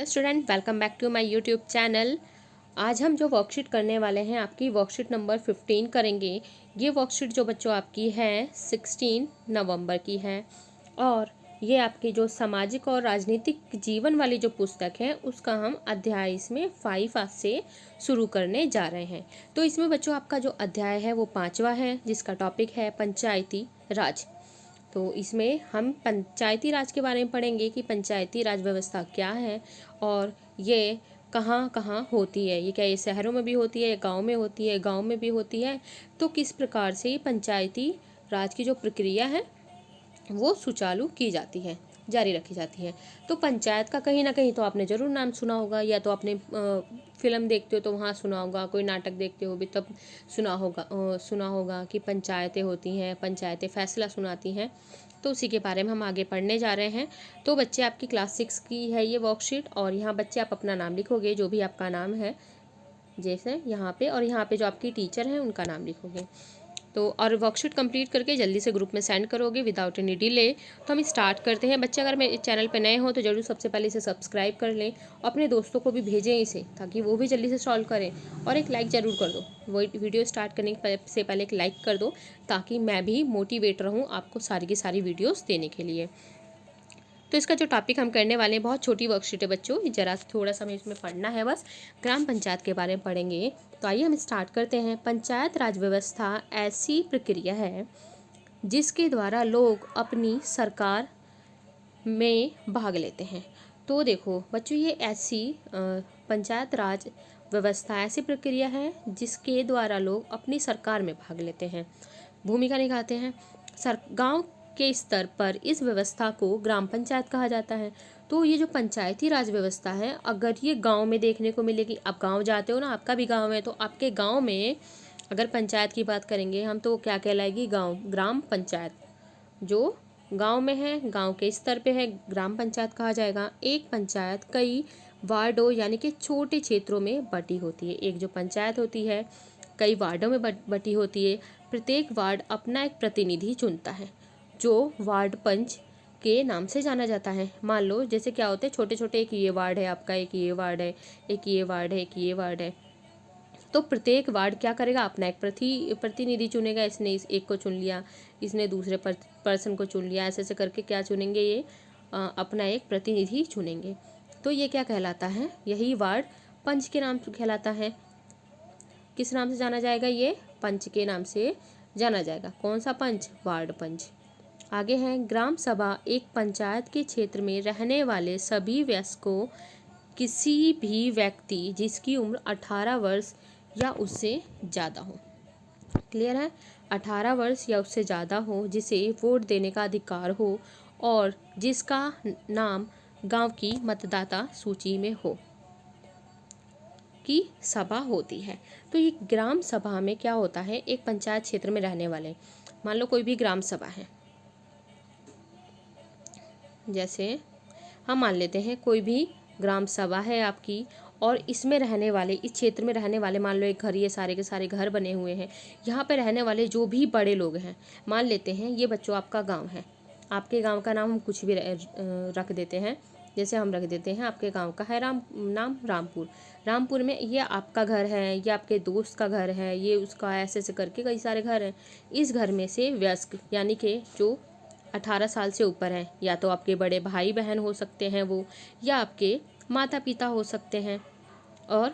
Hello student, welcome back to my YouTube channel. आज हम जो वर्कशीट करने वाले हैं आपकी वर्कशीट नंबर 15 करेंगे। ये वर्कशीट जो बच्चों आपकी है 16 नवंबर की है और ये आपकी जो सामाजिक और राजनीतिक जीवन वाली जो पुस्तक है उसका हम अध्याय इसमें 5 आज से शुरू करने जा रहे हैं। तो इसमें बच्चों आपका जो अध्याय है वो 5वां है जिसका टॉपिक है पंचायती राज। तो इसमें हम पंचायती राज के बारे में पढ़ेंगे कि पंचायती राज व्यवस्था क्या है और ये कहाँ कहाँ होती है। ये क्या ये शहरों में भी होती है या गाँव में होती है, गाँव में भी होती है, तो किस प्रकार से ये पंचायती राज की जो प्रक्रिया है वो सुचारू की जाती है, जारी रखी जाती है। तो पंचायत का कहीं ना कहीं तो आपने ज़रूर नाम सुना होगा, या तो आपने फिल्म देखते हो तो वहाँ सुना होगा, कोई नाटक देखते हो भी तब सुना होगा कि पंचायतें होती हैं, पंचायतें फैसला सुनाती हैं। तो उसी के बारे में हम आगे पढ़ने जा रहे हैं। तो बच्चे आपकी क्लास 6 की है ये वर्कशीट और यहाँ बच्चे आप अपना नाम लिखोगे, जो भी आपका नाम है जैसे यहाँ पे, और यहाँ पे जो आपकी टीचर हैं उनका नाम लिखोगे। तो और वर्कशीट कंप्लीट करके जल्दी से ग्रुप में सेंड करोगे विदाउट एनी डिले। तो हम स्टार्ट करते हैं। बच्चे अगर मेरे चैनल पे नए हो तो जरूर सबसे पहले इसे सब्सक्राइब कर लें, अपने दोस्तों को भी भेजें इसे, ताकि वो भी जल्दी से सॉल्व करें। और एक लाइक ज़रूर कर दो, वो वीडियो स्टार्ट करने से पहले एक लाइक कर दो, ताकि मैं भी मोटिवेट रहूँ आपको सारी की सारी वीडियोज़ देने के लिए। तो इसका जो टॉपिक हम करने वाले हैं बहुत छोटी वर्कशीट है बच्चों, जरा थोड़ा सा हमें इसमें पढ़ना है बस। ग्राम पंचायत के बारे में पढ़ेंगे। तो आइए हम स्टार्ट करते हैं। पंचायत राज व्यवस्था ऐसी प्रक्रिया है जिसके द्वारा लोग अपनी सरकार में भाग लेते हैं। तो देखो बच्चों, ये ऐसी पंचायत राज व्यवस्था ऐसी प्रक्रिया है जिसके द्वारा लोग अपनी सरकार में भाग लेते हैं, भूमिका निभाते हैं। गांव के स्तर पर इस व्यवस्था को ग्राम पंचायत कहा जाता है। तो ये जो पंचायती राज व्यवस्था है, अगर ये गांव में देखने को मिलेगी, आप गांव जाते हो ना, आपका भी गांव है, तो आपके गांव में अगर पंचायत की बात करेंगे हम तो क्या कहलाएगी, गांव ग्राम पंचायत। जो गांव में है, गांव के स्तर पे है, ग्राम पंचायत कहा जाएगा। एक पंचायत कई वार्डों यानी कि छोटे क्षेत्रों में बटी होती है। एक जो पंचायत होती है कई वार्डों में बटी होती है। प्रत्येक वार्ड अपना एक प्रतिनिधि चुनता है जो वार्ड पंच के नाम से जाना जाता है। मान लो जैसे क्या होते हैं छोटे छोटे, एक ये वार्ड है आपका, एक ये वार्ड है, एक ये वार्ड है, एक ये वार्ड है। तो प्रत्येक वार्ड क्या करेगा, अपना एक प्रतिनिधि चुनेगा। इसने इस एक को चुन लिया, इसने दूसरे पर्सन को चुन लिया, ऐसे ऐसे करके क्या चुनेंगे, ये अपना एक प्रतिनिधि चुनेंगे। तो ये क्या कहलाता है, यही वार्ड पंच के नाम कहलाता है। किस नाम से जाना जाएगा, ये पंच के नाम से जाना जाएगा। कौन सा पंच, वार्ड पंच। आगे है ग्राम सभा, एक पंचायत के क्षेत्र में रहने वाले सभी वयस्कों, किसी भी व्यक्ति जिसकी उम्र 18 वर्ष या उससे ज़्यादा हो। क्लियर है, 18 वर्ष या उससे ज़्यादा हो, जिसे वोट देने का अधिकार हो और जिसका नाम गांव की मतदाता सूची में हो, की सभा होती है। तो ये ग्राम सभा में क्या होता है, एक पंचायत क्षेत्र में रहने वाले, मान लो कोई भी ग्राम सभा है, जैसे हम मान लेते हैं कोई भी ग्राम सभा है आपकी, और इसमें रहने वाले, इस क्षेत्र में रहने वाले, मान लो एक घर, ये सारे के सारे घर बने हुए हैं, यहाँ पे रहने वाले जो भी बड़े लोग हैं, मान लेते हैं ये बच्चों आपका गांव है। आपके गांव का नाम हम कुछ भी रख देते हैं, जैसे हम रख देते हैं आपके गांव का है नाम रामपुर। रामपुर में ये आपका घर है, ये आपके दोस्त का घर है, ये उसका, ऐसे ऐसे करके कई सारे घर हैं। इस घर में से वयस्क यानी कि जो 18 साल से ऊपर हैं, या तो आपके बड़े भाई बहन हो सकते हैं वो, या आपके माता पिता हो सकते हैं। और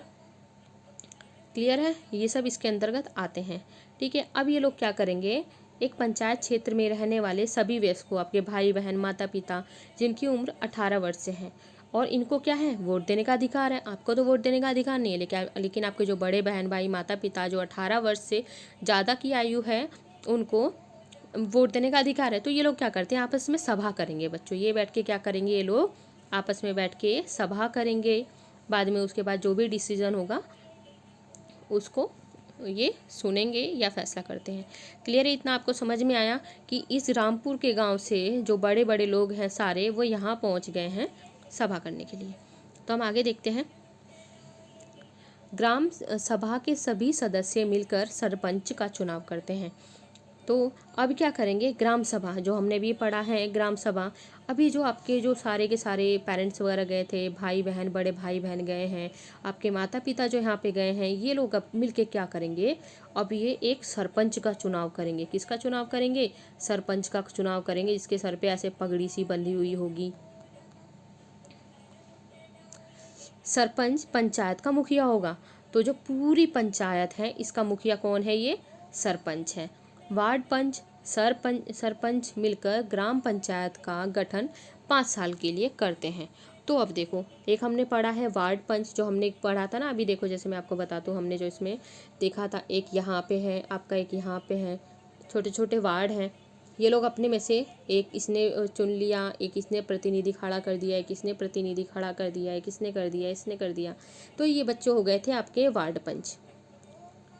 क्लियर है, ये सब इसके अंतर्गत आते हैं। ठीक है, अब ये लोग क्या करेंगे, एक पंचायत क्षेत्र में रहने वाले सभी वयस्कों, आपके भाई बहन माता पिता जिनकी उम्र 18 वर्ष से है, और इनको क्या है, वोट देने का अधिकार है। आपको तो वोट देने का अधिकार नहीं है, लेकिन आपके जो बड़े बहन भाई माता पिता जो 18 वर्ष से ज़्यादा की आयु है, उनको वोट देने का अधिकार है। तो ये लोग क्या करते हैं, आपस में सभा करेंगे बच्चों। ये बैठ के क्या करेंगे, ये लोग आपस में बैठ के सभा करेंगे। बाद में उसके बाद जो भी डिसीजन होगा उसको ये सुनेंगे या फैसला करते हैं। क्लियर है, इतना आपको समझ में आया कि इस रामपुर के गांव से जो बड़े बड़े लोग हैं सारे, वो यहाँ पहुँच गए हैं सभा करने के लिए। तो हम आगे देखते हैं। ग्राम सभा के सभी सदस्य मिलकर सरपंच का चुनाव करते हैं। तो अब क्या करेंगे, ग्राम सभा जो हमने भी पढ़ा है, ग्राम सभा। अभी जो आपके जो सारे के सारे पेरेंट्स वगैरह गए थे, भाई बहन, बड़े भाई बहन गए हैं, आपके माता पिता जो यहाँ पे गए हैं, ये लोग अब मिलके क्या करेंगे, अब ये एक सरपंच का चुनाव करेंगे। किसका चुनाव करेंगे, सरपंच का चुनाव करेंगे, जिसके सर पे ऐसे पगड़ी सी बंधी हुई होगी। सरपंच पंचायत का मुखिया होगा। तो जो पूरी पंचायत है इसका मुखिया कौन है, ये सरपंच है। वार्ड पंच, सरपंच मिलकर ग्राम पंचायत का गठन 5 साल के लिए करते हैं। तो अब देखो, एक हमने पढ़ा है वार्ड पंच, जो हमने पढ़ा था ना, अभी देखो जैसे मैं आपको बताता हूँ, हमने जो इसमें देखा था, एक यहाँ पे है आपका, एक यहाँ पे है, छोटे छोटे वार्ड हैं। ये लोग अपने में से एक इसने चुन लिया, एक इसने प्रतिनिधि खड़ा कर दिया, एक इसने प्रतिनिधि खड़ा कर दिया, एक इसने कर दिया, इसने कर दिया। तो ये बच्चे हो गए थे आपके वार्ड पंच।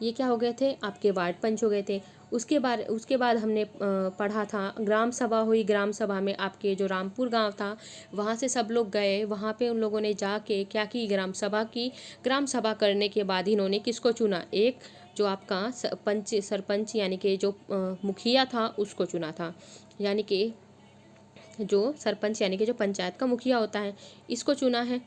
ये क्या हो गए थे, आपके वार्ड पंच हो गए थे। उसके बाद हमने पढ़ा था ग्राम सभा हुई। ग्राम सभा में आपके जो रामपुर गांव था, वहाँ से सब लोग गए, वहाँ पे उन लोगों ने जाके क्या की, ग्राम सभा की। ग्राम सभा करने के बाद इन्होंने किसको चुना, एक जो आपका सरपंच यानी कि जो मुखिया था उसको चुना था। यानी कि जो सरपंच यानी कि जो पंचायत का मुखिया होता है, इसको चुना है।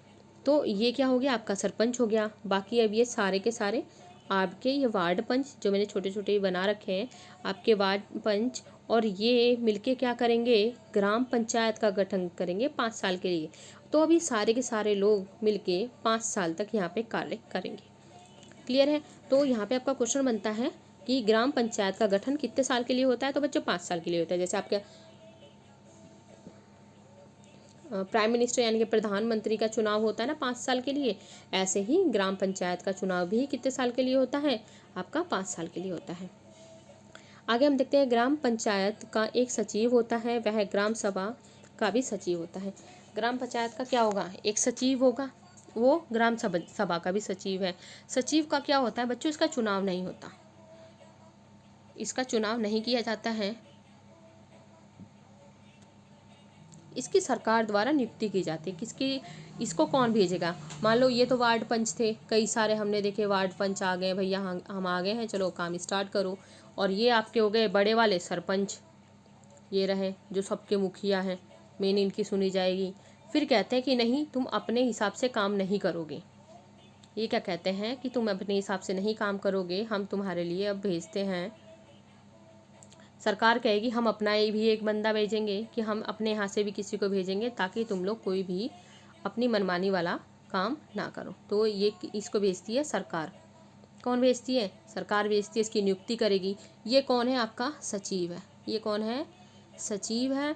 तो ये क्या हो गया, आपका सरपंच हो गया। बाकी अब ये सारे के सारे आपके ये वार्ड पंच जो मैंने छोटे छोटे बना रखे हैं, आपके वार्ड पंच, और ये मिलके क्या करेंगे, ग्राम पंचायत का गठन करेंगे 5 साल के लिए। तो अभी सारे के सारे लोग मिलके 5 साल तक यहाँ पे कार्य करेंगे। क्लियर है। तो यहाँ पे आपका क्वेश्चन बनता है कि ग्राम पंचायत का गठन कितने साल के लिए होता है, तो बच्चों 5 साल के लिए होता है। जैसे आपके प्राइम मिनिस्टर यानी कि प्रधानमंत्री का चुनाव होता है ना 5 साल के लिए, ऐसे ही ग्राम पंचायत का चुनाव भी कितने साल के लिए होता है, आपका 5 साल के लिए होता है। आगे हम देखते हैं, ग्राम पंचायत का एक सचिव होता है, वह ग्राम सभा का भी सचिव होता है। ग्राम पंचायत का क्या होगा, एक सचिव होगा, वो ग्राम सभा का भी सचिव है। सचिव का क्या होता है बच्चों, इसका चुनाव नहीं होता, इसका चुनाव नहीं किया जाता है, इसकी सरकार द्वारा नियुक्ति की जाती है। किसकी, इसको कौन भेजेगा, मान लो ये तो वार्ड पंच थे, कई सारे हमने देखे वार्ड पंच आ गए, भैया हम आ गए हैं, चलो काम स्टार्ट करो। और ये आपके हो गए बड़े वाले सरपंच, ये रहे जो सबके मुखिया हैं, मेन इनकी सुनी जाएगी। फिर कहते हैं कि नहीं, तुम अपने हिसाब से काम नहीं करोगे। ये क्या कहते हैं कि तुम अपने हिसाब से नहीं काम करोगे, हम तुम्हारे लिए अब भेजते हैं, सरकार कहेगी हम अपना भी एक बंदा भेजेंगे, कि हम अपने यहाँ से भी किसी को भेजेंगे, ताकि तुम लोग कोई भी अपनी मनमानी वाला काम ना करो। तो ये इसको भेजती है सरकार। कौन भेजती है, सरकार भेजती है, इसकी नियुक्ति करेगी। ये कौन है, आपका सचिव है। ये कौन है, सचिव है।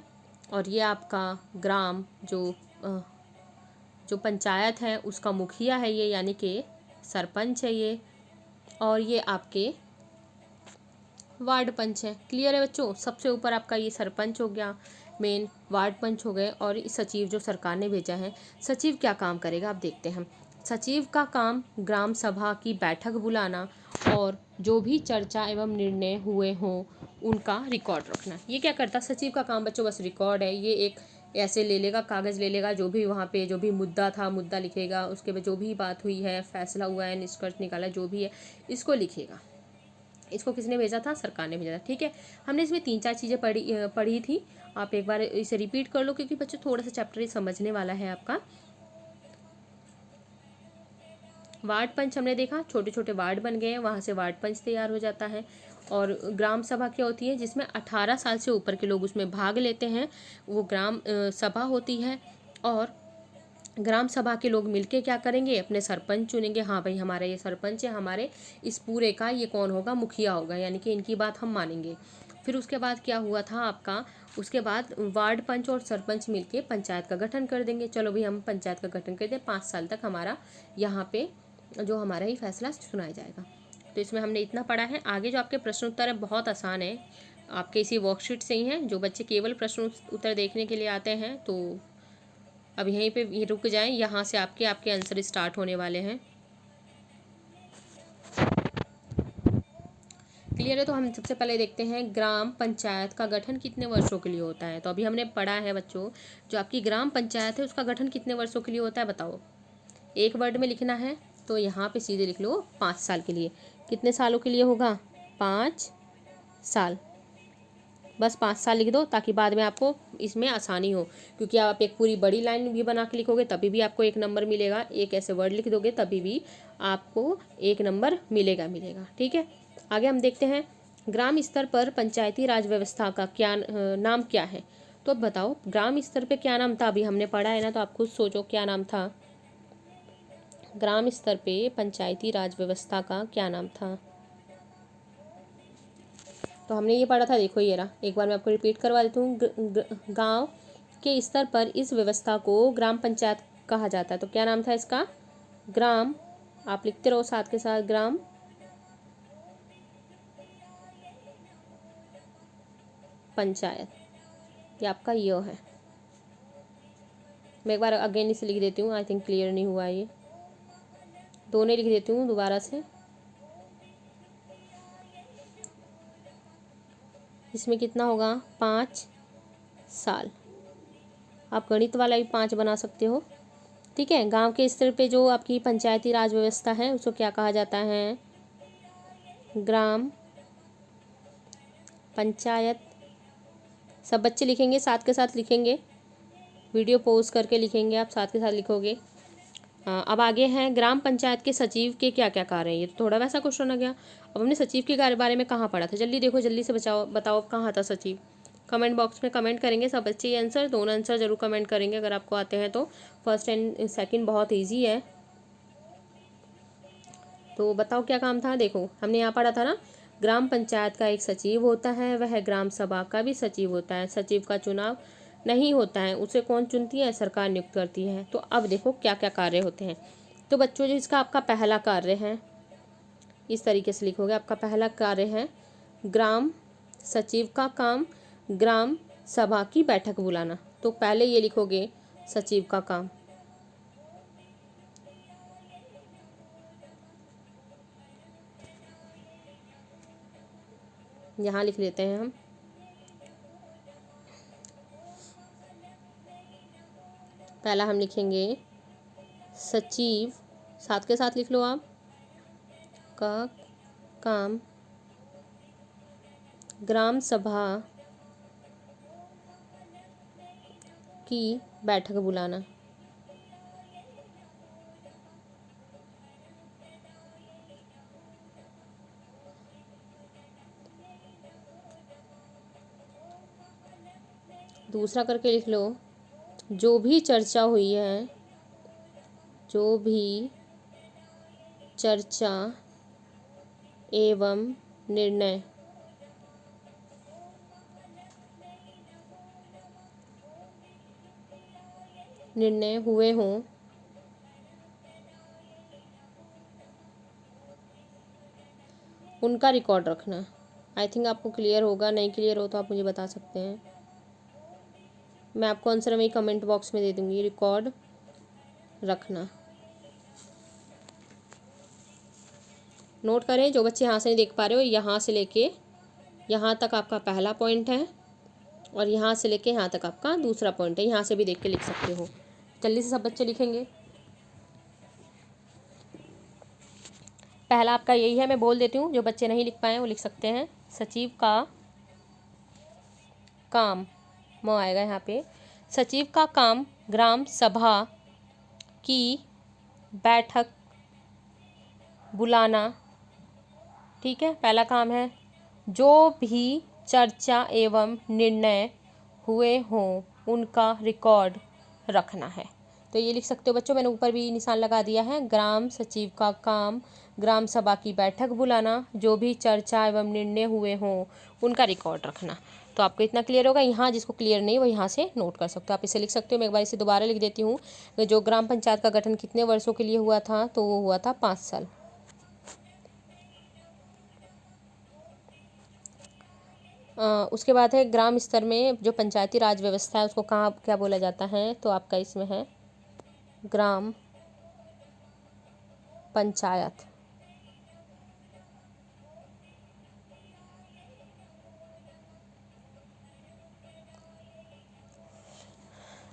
और ये आपका ग्राम जो पंचायत है उसका मुखिया है ये, यानी कि सरपंच है ये। और ये आपके वार्ड पंच है। क्लियर है बच्चों, सबसे ऊपर आपका ये सरपंच हो गया, मेन वार्ड पंच हो गए, और सचिव जो सरकार ने भेजा है। सचिव क्या काम करेगा, आप देखते हैं। सचिव का काम ग्राम सभा की बैठक बुलाना और जो भी चर्चा एवं निर्णय हुए हों उनका रिकॉर्ड रखना। ये क्या करता, सचिव का काम बच्चों बस रिकॉर्ड है। ये एक ऐसे ले लेगा, कागज़ ले लेगा, जो भी वहाँ पे जो भी मुद्दा था मुद्दा लिखेगा, उसके बाद जो भी बात हुई है, फैसला हुआ है, निष्कर्ष निकाला, जो भी है इसको लिखेगा। इसको किसने भेजा था, सरकार ने भेजा था। ठीक है, हमने इसमें 3-4 चीज़ें पढ़ी थी, आप एक बार इसे रिपीट कर लो, क्योंकि बच्चों थोड़ा सा चैप्टर ही समझने वाला है आपका। वार्ड पंच हमने देखा, छोटे छोटे वार्ड बन गए हैं, वहाँ से वार्ड पंच तैयार हो जाता है। और ग्राम सभा क्या होती है, जिसमें 18 साल से ऊपर के लोग उसमें भाग लेते हैं, वो ग्राम सभा होती है। और ग्राम सभा के लोग मिलके क्या करेंगे, अपने सरपंच चुनेंगे। हाँ भाई, हमारा ये सरपंच है, हमारे इस पूरे का ये कौन होगा, मुखिया होगा, यानी कि इनकी बात हम मानेंगे। फिर उसके बाद क्या हुआ था आपका, उसके बाद वार्ड पंच और सरपंच मिलके पंचायत का गठन कर देंगे। चलो भाई, हम पंचायत का गठन कर दें, 5 साल तक हमारा यहाँ पे जो हमारा ही फैसला सुनाया जाएगा। तो इसमें हमने इतना पढ़ा है। आगे जो आपके प्रश्न उत्तर है बहुत आसान है, आपके इसी वर्कशीट से ही हैं। जो बच्चे केवल प्रश्न उत्तर देखने के लिए आते हैं तो अब यहीं पे ये रुक जाएं, यहाँ से आपके आंसर स्टार्ट होने वाले हैं। क्लियर है। तो हम सबसे पहले देखते हैं ग्राम पंचायत का गठन कितने वर्षों के लिए होता है। तो अभी हमने पढ़ा है बच्चों, जो आपकी ग्राम पंचायत है उसका गठन कितने वर्षों के लिए होता है, बताओ। एक वर्ड में लिखना है तो यहाँ पे सीधे लिख लो 5 साल के लिए। कितने सालों के लिए होगा, 5 साल। बस 5 साल लिख दो ताकि बाद में आपको इसमें आसानी हो, क्योंकि आप एक पूरी बड़ी लाइन भी बना के लिखोगे तभी भी आपको 1 नंबर मिलेगा, एक ऐसे वर्ड लिख दोगे तभी भी आपको 1 नंबर मिलेगा। ठीक है, आगे हम देखते हैं ग्राम स्तर पर पंचायती राज व्यवस्था का क्या नाम क्या है। तो बताओ ग्राम स्तर पे क्या नाम था, अभी हमने पढ़ा है ना, तो आप खुद सोचो क्या नाम था। ग्राम स्तर पे पंचायती राज व्यवस्था का क्या नाम था। तो हमने ये पढ़ा था, देखो ये रहा, एक बार मैं आपको रिपीट करवा देती हूँ। गांव के स्तर पर इस व्यवस्था को ग्राम पंचायत कहा जाता है। तो क्या नाम था इसका, ग्राम, आप लिखते रहो साथ के साथ, ग्राम पंचायत, ये आपका ये है। मैं एक बार अगेन इसे लिख देती हूँ, आई थिंक क्लियर नहीं हुआ ये, दोनों लिख देती हूँ दोबारा से। इसमें कितना होगा, 5 साल। आप गणित वाला भी 5 बना सकते हो। ठीक है, गांव के स्तर पे जो आपकी पंचायती राज व्यवस्था है उसको क्या कहा जाता है, ग्राम पंचायत। सब बच्चे लिखेंगे, साथ के साथ लिखेंगे, वीडियो पॉज करके लिखेंगे, आप साथ के साथ लिखोगे। अब आगे हैं ग्राम पंचायत के सचिव के क्या क्या कार्य हैं। ये तो थोड़ा वैसा क्वेश्चन आ गया। अब हमने सचिव के कार्य बारे में कहाँ पढ़ा था, जल्दी देखो, जल्दी से बताओ कहाँ था सचिव। कमेंट बॉक्स में कमेंट करेंगे सब बच्चे ये आंसर, दोनों आंसर जरूर कमेंट करेंगे अगर आपको आते हैं तो। फर्स्ट एंड सेकंड बहुत ईजी है। तो बताओ क्या काम था, देखो हमने यहाँ पढ़ा था ना, ग्राम पंचायत का एक सचिव होता है, वह ग्राम सभा का भी सचिव होता है। सचिव का चुनाव नहीं होता है, उसे कौन चुनती है, सरकार नियुक्त करती है। तो अब देखो क्या क्या कार्य होते हैं। तो बच्चों जो इसका आपका पहला कार्य है, इस तरीके से लिखोगे, आपका पहला कार्य है ग्राम सचिव का काम ग्राम सभा की बैठक बुलाना। तो पहले ये लिखोगे सचिव का काम, यहाँ लिख लेते हैं हम। पहला हम लिखेंगे सचिव, साथ के साथ लिख लो आप, का काम ग्राम सभा की बैठक बुलाना। दूसरा करके लिख लो, जो भी चर्चा हुई है, जो भी चर्चा एवं निर्णय हुए हों, उनका रिकॉर्ड रखना। आई थिंक आपको क्लियर होगा, नहीं क्लियर हो तो आप मुझे बता सकते हैं, मैं आपको आंसर में कमेंट बॉक्स में दे दूंगी। रिकॉर्ड रखना, नोट करें जो बच्चे यहाँ से नहीं देख पा रहे हो, यहाँ से लेके यहाँ तक आपका पहला पॉइंट है और यहाँ से लेके यहाँ तक आपका दूसरा पॉइंट है, यहाँ से भी देख के लिख सकते हो। जल्दी से सब बच्चे लिखेंगे। पहला आपका यही है, मैं बोल देती हूँ, जो बच्चे नहीं लिख पाए वो लिख सकते हैं। सचिव का काम, म आएगा यहाँ पे, सचिव का काम ग्राम सभा की बैठक बुलाना। ठीक है, पहला काम है। जो भी चर्चा एवं निर्णय हुए हों उनका रिकॉर्ड रखना है। तो ये लिख सकते हो बच्चों, मैंने ऊपर भी निशान लगा दिया है, ग्राम सचिव का काम ग्राम सभा की बैठक बुलाना, जो भी चर्चा एवं निर्णय हुए हों उनका रिकॉर्ड रखना। तो आपको इतना क्लियर होगा। यहाँ जिसको क्लियर नहीं वो यहाँ से नोट कर सकते हो, आप इसे लिख सकते हो। मैं एक बार इसे दोबारा लिख देती हूँ। जो ग्राम पंचायत का गठन कितने वर्षों के लिए हुआ था, तो वो हुआ था 5 साल। उसके बाद है ग्राम स्तर में जो पंचायती राज व्यवस्था है उसको कहाँ क्या बोला जाता है, तो आपका इसमें है ग्राम पंचायत।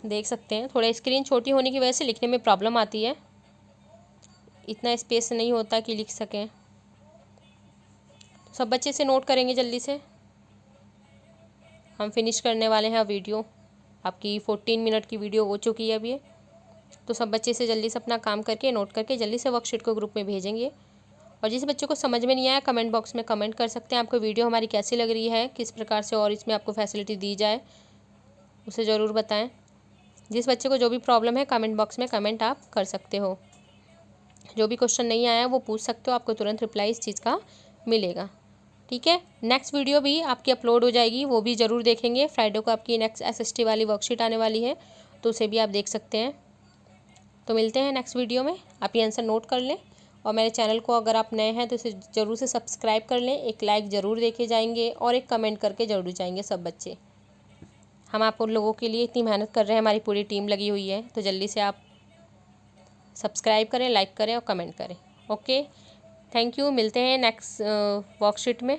देख सकते हैं थोड़ा स्क्रीन छोटी होने की वजह से लिखने में प्रॉब्लम आती है, इतना स्पेस नहीं होता कि लिख सकें। सब बच्चे से नोट करेंगे जल्दी से। हम फिनिश करने वाले हैं वीडियो। आपकी 14 मिनट की वीडियो हो चुकी है अभी ये। तो सब बच्चे से जल्दी से अपना काम करके नोट करके जल्दी से वर्कशीट को ग्रुप में भेजेंगे। और जिस बच्चों को समझ में नहीं आया कमेंट बॉक्स में कमेंट कर सकते हैं। आपको वीडियो हमारी कैसी लग रही है, किस प्रकार से और इसमें आपको फैसिलिटी दी जाए उसे ज़रूर बताएं। जिस बच्चे को जो भी प्रॉब्लम है कमेंट बॉक्स में कमेंट आप कर सकते हो। जो भी क्वेश्चन नहीं आया वो पूछ सकते हो, आपको तुरंत रिप्लाई इस चीज़ का मिलेगा। ठीक है, नेक्स्ट वीडियो भी आपकी अपलोड हो जाएगी, वो भी ज़रूर देखेंगे। फ्राइडे को आपकी नेक्स्ट SST वाली वर्कशीट आने वाली है, तो उसे भी आप देख सकते हैं। तो मिलते हैं नेक्स्ट वीडियो में। आप ये आंसर नोट कर लें और मेरे चैनल को अगर आप नए हैं तो इसे ज़रूर से सब्सक्राइब कर लें, एक लाइक ज़रूर देके जाएंगे और एक कमेंट करके ज़रूर जाएंगे सब बच्चे। हम आप उन लोगों के लिए इतनी मेहनत कर रहे हैं, हमारी पूरी टीम लगी हुई है, तो जल्दी से आप सब्सक्राइब करें, लाइक करें और कमेंट करें। Okay, thank you. मिलते हैं नेक्स्ट वर्कशीट में।